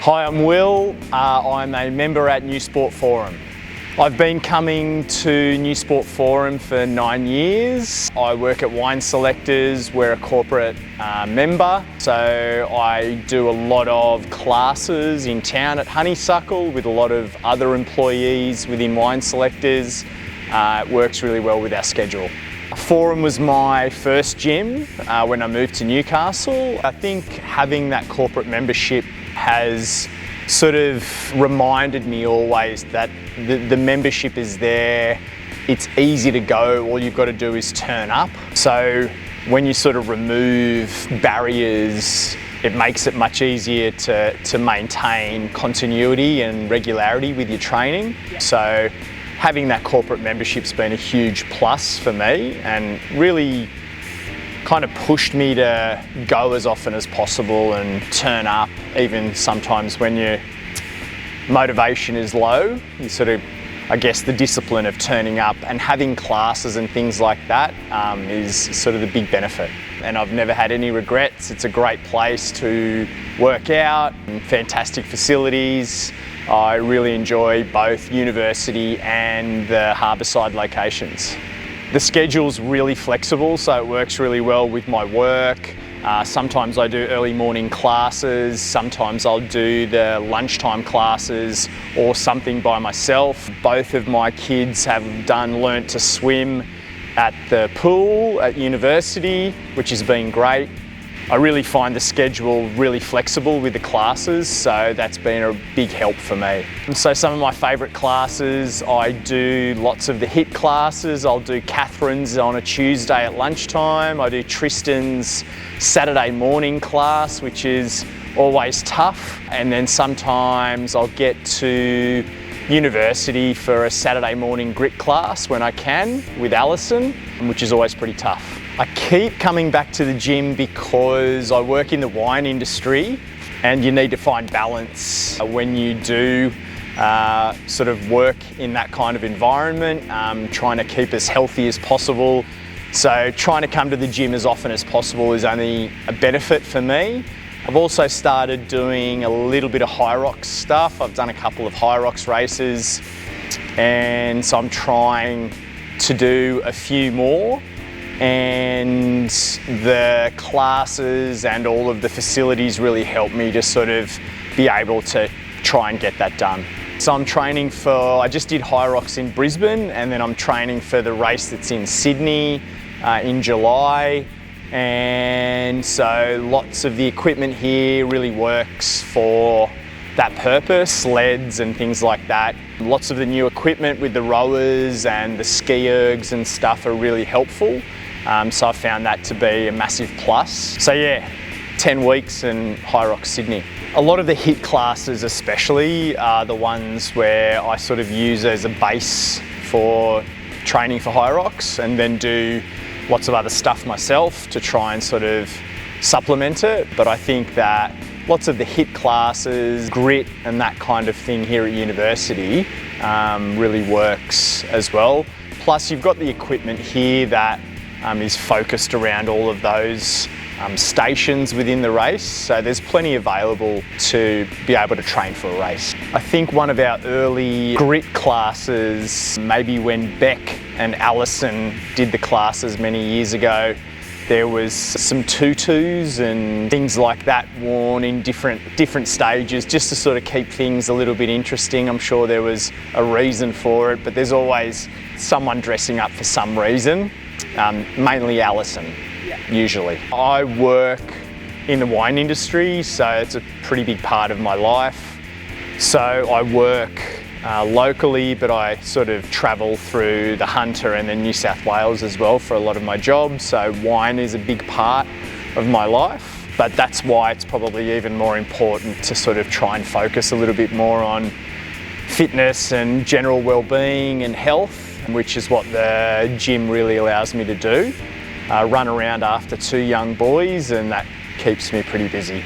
Hi, I'm Will. I'm a member at NUsport Forum. I've been coming to NUsport Forum for 9 years. I work at Wine Selectors. We're a corporate member, so I do a lot of classes in town at Honeysuckle with a lot of other employees within Wine Selectors. It works really well with our schedule. Forum was my first gym when I moved to Newcastle. I think having that corporate membership has sort of reminded me always that the membership is there. It's easy to go, all you've got to do is turn up. So when you sort of remove barriers, it makes it much easier to maintain continuity and regularity with your training. So having that corporate membership's been a huge plus for me and really kind of pushed me to go as often as possible and turn up, even sometimes when your motivation is low. You sort of, I guess, the discipline of turning up and having classes and things like that is sort of the big benefit. And I've never had any regrets. It's a great place to work out, fantastic facilities. I really enjoy both University and the Harbourside locations. The schedule's really flexible, so it works really well with my work. Sometimes I do early morning classes, sometimes I'll do the lunchtime classes or something by myself. Both of my kids have learnt to swim at the pool at university, which has been great. I really find the schedule really flexible with the classes, so that's been a big help for me. And so some of my favourite classes, I do lots of the HIIT classes. I'll do Catherine's on a Tuesday at lunchtime. I do Tristan's Saturday morning class, which is always tough. And then sometimes I'll get to university for a Saturday morning grit class when I can with Alison, which is always pretty tough. I keep coming back to the gym because I work in the wine industry and you need to find balance when you do sort of work in that kind of environment, trying to keep as healthy as possible. So trying to come to the gym as often as possible is only a benefit for me. I've also started doing a little bit of HYROX stuff. I've done a couple of HYROX races, and so I'm trying to do a few more. And the classes and all of the facilities really help me to sort of be able to try and get that done. So I'm training I just did HYROX in Brisbane, and then I'm training for the race that's in Sydney in July. And so lots of the equipment here really works for that purpose, sleds and things like that. Lots of the new equipment with the rowers and the ski ergs and stuff are really helpful. So I found that to be a massive plus. So yeah, 10 weeks in HYROX Sydney. A lot of the HIIT classes especially are the ones where I sort of use as a base for training for HYROX and then do lots of other stuff myself to try and sort of supplement it. But I think that lots of the HIIT classes, grit and that kind of thing here at university really works as well. Plus you've got the equipment here that is focused around all of those stations within the race, so there's plenty available to be able to train for a race. I think one of our early grit classes, maybe when Beck and Alison did the classes many years ago, there was some tutus and things like that worn in different stages just to sort of keep things a little bit interesting. I'm sure there was a reason for it, but there's always someone dressing up for some reason. Mainly Alison, usually. I work in the wine industry, so it's a pretty big part of my life. So I work locally, but I sort of travel through the Hunter and then New South Wales as well for a lot of my jobs. So wine is a big part of my life, but that's why it's probably even more important to sort of try and focus a little bit more on fitness and general well-being and health, which is what the gym really allows me to do. Run around after 2 young boys, and that keeps me pretty busy.